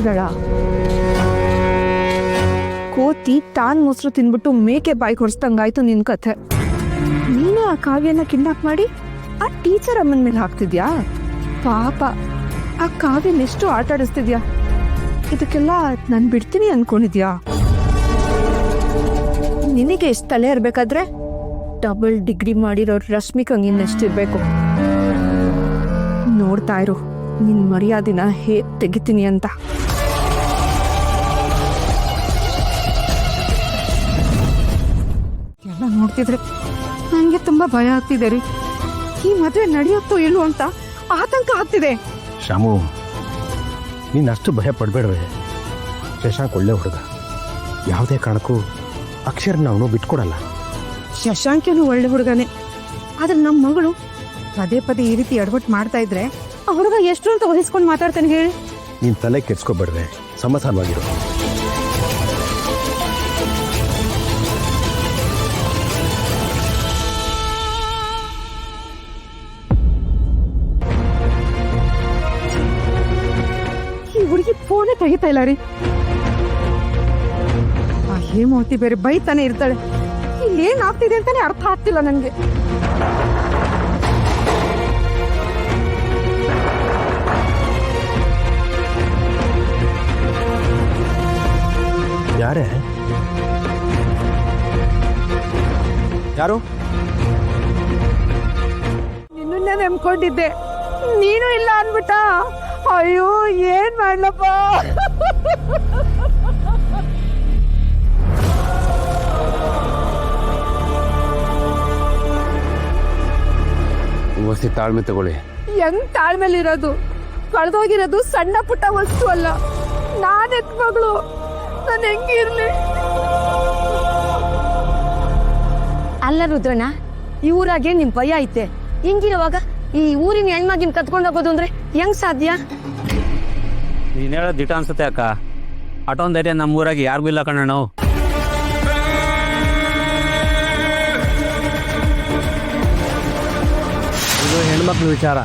ಮಾಡ್ತಿದ್ದಾಳ? ಕೋತಿ ತಾನ್ ಮೊಸರು ತಿನ್ಬಿಟ್ಟು ಮೇಕೆ ಬಾಯಿ ಕೊಡಿಸ್ದಂಗಾಯ್ತು ನಿನ್ ಕಥೆ. ನೀನು ಆ ಕಾವ್ಯನ ಕಿಡ್ನಾಪ್ ಮಾಡಿ ಆ ಟೀಚರ್ ಅಮ್ಮನ ಮೇಲೆ ಹಾಕ್ತಿದ್ಯಾ? ಪಾಪ ಆ ಕಾವ್ಯನ ಎಷ್ಟು ಆಟ ಆಡಿಸ್ತಿದ್ಯಾ? ಇದಕ್ಕೆಲ್ಲ ನಾನು ಬಿಡ್ತೀನಿ ಅನ್ಕೊಂಡಿದ್ಯಾ? ನಿನಗೆ ಎಷ್ಟು ತಲೆ ಇರ್ಬೇಕಾದ್ರೆ ಡಬಲ್ ಡಿಗ್ರಿ ಮಾಡಿರೋ ರಶ್ಮಿಕಂಗೆ ಇನ್ನೆಷ್ಟಿರ್ಬೇಕು. ನೋಡ್ತಾ ಇರು ನಿನ್ ಮರ್ಯಾದಿನ ಹೇಗ್ ತೆಗಿತೀನಿ ಅಂತ. ಎಲ್ಲ ನೋಡ್ತಿದ್ರೆ ನನಗೆ ತುಂಬಾ ಭಯ ಆಗ್ತಿದೆ ರೀ. ಈ ಮದುವೆ ನಡೆಯುತ್ತೋ ಇಲ್ವೋ ಅಂತ ಆತಂಕ ಆಗ್ತಿದೆ. ಶಾಮು, ನೀನು ಅಷ್ಟು ಭಯ ಪಡಬೇಡವೆ. ಶಶಾಂಕ್ ಒಳ್ಳೆ ಹುಡುಗ, ಯಾವುದೇ ಕಾರಣಕ್ಕೂ ಅಕ್ಷರನ ಅವನು ಬಿಟ್ಕೊಡಲ್ಲ. ಶಶಾಂಕನು ಒಳ್ಳೆ ಹುಡುಗನೇ, ಆದ್ರೆ ನಮ್ಮ ಮಗಳು ಪದೇ ಪದೇ ಈ ರೀತಿ ಎಡವಟ್ಟು ಮಾಡ್ತಾ ಇದ್ರೆ ಆ ಹುಡುಗ ಎಷ್ಟು ಅಂತ ವಹಿಸ್ಕೊಂಡು ಮಾತಾಡ್ತಾನೆ ಹೇಳಿ. ನೀನು ತಲೆ ಕೆಡ್ಸ್ಕೊಬೇಡ್ವೆ, ಸಮಾಧಾನವಾಗಿರು. ಈ ಹುಡುಗಿ ಫೋನೇ ತೆಗಿತಾ ಇಲ್ಲ ರೀ. ಆ ಹೇಮಾವತಿ ಬೇರೆ ಬೈತಾನೆ ಇರ್ತಾಳೆ. ಇಲ್ಲೇನ್ ಆಗ್ತಿದೆ ಅಂತಾನೆ ಅರ್ಥ ಆಗ್ತಿಲ್ಲ ನನ್ಗೆ. ಯಾರೇ? ಯಾರು? ನಿನ್ನ ನೆಮ್ಕೊಂಡಿದ್ದೆ, ನೀನು ಇಲ್ಲ ಅನ್ಬಿಟ್ಟ. ಅಯ್ಯೋ ಏನ್ ಮಾಡ್ಲಪ್ಪ. ವಸ್ತಿ ತಾಳ್ಮೆ ತಗೊಳ್ಳಿ. ಹೆಂಗ್ ತಾಳ್ಮೆಲಿರೋದು? ಕಳೆದೋಗಿರೋದು ಸಣ್ಣ ಪುಟ್ಟ ವಸ್ತು ಅಲ್ಲ, ನಾನ್ ಎತ್ ಮಗಳು. ನಾನು ಹೆಂಗಿರ್ಲಿ? ಅಲ್ಲ ರುದ್ರಣ್ಣ, ಈ ಊರಾಗೆ ನಿಮ್ ಭಯ ಐತೆ. ಹಿಂಗಿರುವಾಗ ಈ ಊರಿನ ಹೆಣ್ಮಗಿನ ಕತ್ಕೊಂಡು ಹೋಗೋದು ಅಂದ್ರೆ ಹೆಂಗ್ ಸಾಧ್ಯ? ನೀನ್ ಹೇಳೋದು ದಿಟ ಅನ್ಸುತ್ತೆ ಅಕ್ಕ. ಅಟೊಂದ್ ಧೈರ್ಯ ನಮ್ಮ ಊರಾಗಿ ಯಾರಿಗೂ ಇಲ್ಲ ಕಣ್ಣ. ನಾವು ಇದು ಹೆಣ್ಮಕ್ಳ ವಿಚಾರ.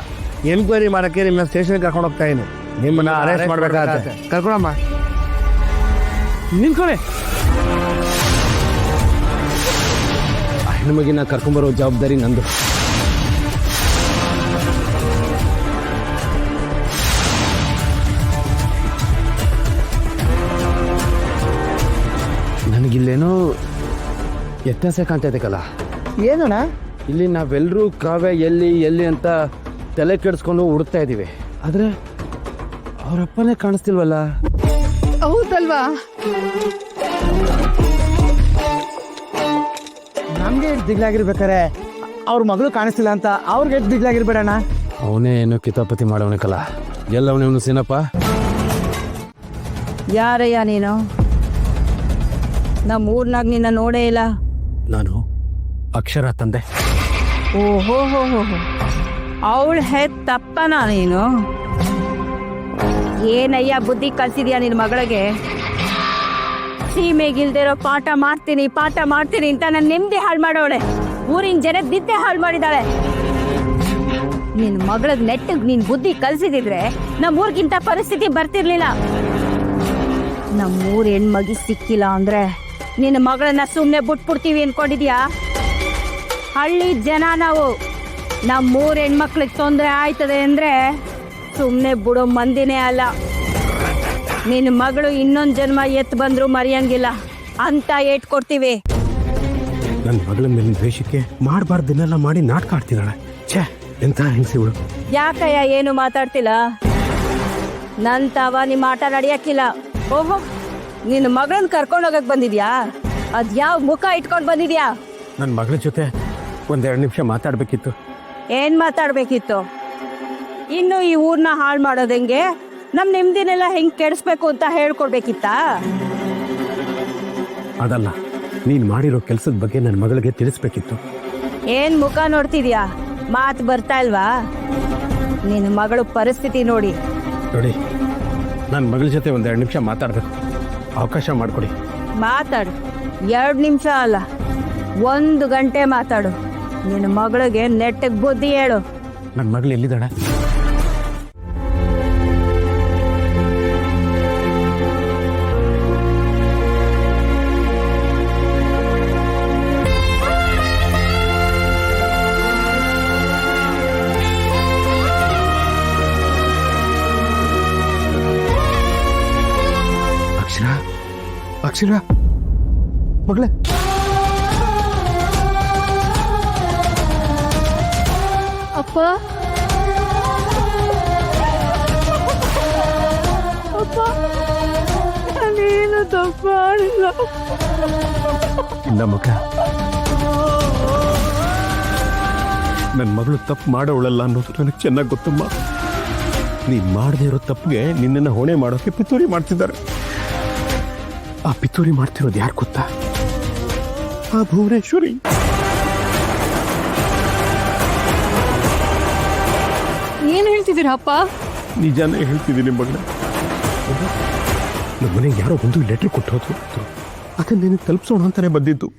ಎನ್ಕ್ವೈರಿ ಮಾಡಕ್ಕೆ ನಿಮ್ಮನ್ನ ಸ್ಟೇಷನ್ಗೆ ಕರ್ಕೊಂಡು ಹೋಗ್ತಾ ಇದೀನಿ. ನಿಮ್ಮನ್ನ ಅರೆಸ್ಟ್ ಮಾಡ್ಬೇಕಾಗತ್ತೆ. ಕರ್ಕೊಳಮ್ಮ. ನಿಂತ್ಕೊಳ್ಳಿ. ಆ ಹೆಣ್ಮಗಿನ ಕರ್ಕೊಂಬರೋ ಜವಾಬ್ದಾರಿ ನಂದು. ನನಗಿಲ್ಲೇನೋ ವ್ಯತ್ಯಾಸ ಕಾಣ್ತಾ ಇದೆಕಲ್ಲ. ಏನಣ್ಣ? ಇಲ್ಲಿ ನಾವೆಲ್ಲರೂ ಕಾವ್ಯ ಎಲ್ಲಿ ಎಲ್ಲಿ ಅಂತ ತಲೆ ಕೆಡಿಸ್ಕೊಂಡು ಹುಡುಕ್ತಾ ಇದ್ದೀವಿ, ಆದ್ರೆ ಅವರಪ್ಪನೇ ಕಾಣಿಸ್ತಿಲ್ವಲ್ಲ. ಹೌದಲ್ವಾ? ನಮ್ಗೆ ಎಷ್ಟು ದಿಗ್ಲಾಗಿರ್ಬೇಕಾರೆ ಅವ್ರ ಮಗಳು ಕಾಣಿಸ್ತಿಲ್ಲ ಅಂತ ಅವ್ರಿಗೆ ಎಷ್ಟು ದಿಗ್ಲಾಗಿರ್ಬೇಡಣ್ಣ. ಅವನೇ ಏನೋ ಕಿತಾಪತಿ ಮಾಡೋವನಕ್ಕಲ್ಲ. ಎಲ್ಲವನೇವನು ಸೀನಪ್ಪ. ಯಾರಯ್ಯ ನೀನು? ನಮ್ಮ ಊರ್ನಾಗ ನಿನ್ನ ನೋಡೇ ಇಲ್ಲ. ನಾನು ಅಕ್ಷರ ತಂದೆ. ಓಹೋ ಹೋ ಹೋ ಹೋ, ಅವಳ ಹೆತ್ತಪ್ಪನ ನೀನು? ಏನಯ್ಯ ಬುದ್ಧಿ ಕಲ್ಸಿದ್ಯಾ ನಿನ್ ಮಗಳಿಗೆ? ಸೀಮೆಗಿಲ್ದಿರೋ ಪಾಠ ಮಾಡ್ತೀನಿ ಅಂತ ನನ್ನ ನೆಮ್ಮದಿ ಹಾಳು ಮಾಡೋಳೆ. ಊರಿನ ಜನ ನಿದ್ದೆ ಹಾಳು ಮಾಡಿದಾಳೆ. ನಿನ್ ಮಗಳಗ್ ನೆಟ್ಟಿಗೆ ನೀನ್ ಬುದ್ಧಿ ಕಲ್ಸಿದಿದ್ರೆ ನಮ್ಮೂರ್ಗಿಂತ ಪರಿಸ್ಥಿತಿ ಬರ್ತಿರ್ಲಿಲ್ಲ. ನಮ್ಮೂರ್ ಹೆಣ್ಮಗಿ ಸಿಕ್ಕಿಲ್ಲ ಅಂದ್ರೆ ನಿನ್ನ ಮಗಳನ್ನ ಸುಮ್ಮನೆ ಬಿಟ್ಬಿಡ್ತೀವಿ ಅನ್ಕೊಂಡಿದ್ಯಾ? ಹಳ್ಳಿ ಜನ ನಾವು. ನಮ್ಮೂರ್ ಹೆಣ್ಮಕ್ಳಿಗೆ ತೊಂದರೆ ಆಯ್ತದೆ ಅಂದ್ರೆ ಸುಮ್ಮನೆ ಬಿಡೋ ಮಂದಿನೇ ಅಲ್ಲ. ನಿನ್ನ ಮಗಳು ಇನ್ನೊಂದು ಜನ್ಮ ಎತ್ತು ಬಂದ್ರು ಮರೆಯಂಗಿಲ್ಲ ಅಂತ ಏಟ್ ಕೊಡ್ತೀವಿ. ನನ್ನ ಮಗಳ ಮೇಲಿನ ದ್ವೇಷಕ್ಕೆ ಮಾಡಬಾರ್ದನ್ನೆಲ್ಲ ಮಾಡಿ ನಾಟಕ ಆಡ್ತಿದ್ದಾಳೆ. ಛೇ, ಎಂತ ಹೆಂಗಸಿಗಳು. ಯಾಕಯ್ಯ ಏನು ಮಾತಾಡ್ತಿಲ್ಲ? ನನ್ ತಾವ ನಿಮ್ಮ ಆಟ ನಡೆಯಕ್ಕಿಲ್ಲ. ಓಹೋ, ನಿನ್ನ ಮಗಳನ್ನ ಕರ್ಕೊಂಡು ಹೋಗಕ್ ಬಂದಿದ್ಯಾ? ಅದ್ ಯಾವ ಮುಖ ಇಟ್ಕೊಂಡು ಬಂದಿದ್ಯಾ? ನನ್ನ ಮಗಳ ಜೊತೆ ಒಂದೆರಡು ನಿಮಿಷ ಮಾತಾಡ್ಬೇಕಿತ್ತು. ಏನ್ ಮಾತಾಡ್ಬೇಕಿತ್ತು? ಇನ್ನು ಈ ಊರ್ನ ಹಾಳು ಮಾಡೋದ್ ಹೆಂಗೆ, ನಮ್ ನೆಮ್ಮದಿನೆಲ್ಲ ಹೆಂಗ್ ಕೆಡಿಸ್ಬೇಕು ಅಂತ ಹೇಳ್ಕೊಡ್ಬೇಕಿತ್ತಾ? ಅದಲ್ಲ, ನೀನ್ ಮಾಡಿರೋ ಕೆಲಸದ ಬಗ್ಗೆ ನನ್ನ ಮಗಳಿಗೆ ತಿಳಿಸ್ಬೇಕಿತ್ತು. ಏನ್ ಮುಖ ನೋಡ್ತಿದ್ಯಾ? ಮಾತು ಬರ್ತಾ ಇಲ್ವಾ? ನಿನ್ನ ಮಗಳು ಪರಿಸ್ಥಿತಿ ನೋಡಿ. ನನ್ನ ಮಗಳ ಜೊತೆ ಒಂದೆರಡು ನಿಮಿಷ ಮಾತಾಡ್ಬೇಕು, ಅವಕಾಶ ಮಾಡಿಕೊಡಿ. ಮಾತಾಡು. 2 ನಿಮಿಷ ಅಲ್ಲ, 1 ಗಂಟೆ ಮಾತಾಡು. ನಿನ್ನ ಮಗಳಿಗೆ ನೆಟ್ಟಿಗೆ ಬುದ್ಧಿ ಹೇಳು. ನನ್ನ ಮಗಳು ಎಲ್ಲಿದ್ದಾಳೆ? ಅಕ್ಷರ ಮಗಳೇ, ಅಪ್ಪ ಅಪ್ಪ ನಾನೇನು ತಪ್ಪು ಮಾಡಿಲ್ಲ. ಇಲ್ಲ ಮಗ, ನನ್ನ ಮಗಳು ತಪ್ಪು ಮಾಡೋಳಲ್ಲ ಅನ್ನೋದು ನನಗೆ ಚೆನ್ನಾಗಿ ಗೊತ್ತಮ್ಮ. ನೀನ್ ಮಾಡದೇ ಇರೋ ತಪ್ಪಿಗೆ ನಿನ್ನನ್ನು ಹೊಣೆ ಮಾಡೋಕೆ ಪಿತೂರಿ ಮಾಡ್ತಿದ್ದಾರೆ. ಆ ಪಿತೂರಿ ಮಾಡ್ತಿರೋದು ಯಾರು ಗೊತ್ತಾ? ಆ ಭುವನೇಶ್ವರಿ. ಏನ್ ಹೇಳ್ತಿದ್ದೀರಾ ಅಪ್ಪ? ನಿಜಾನೇ ಹೇಳ್ತಿದ್ದೀನಿ ಮಗಳ. ನಮ್ಮ ಮನೆಗೆ ಯಾರೋ ಒಂದು ಲೆಟ್ರ್ ಕೊಟ್ಟು ಹೋದ್ರು, ಅದನ್ನ ನಿನಗೆ ತಲುಪಿಸೋಣ ಅಂತಾನೆ ಬಂದಿದ್ದು.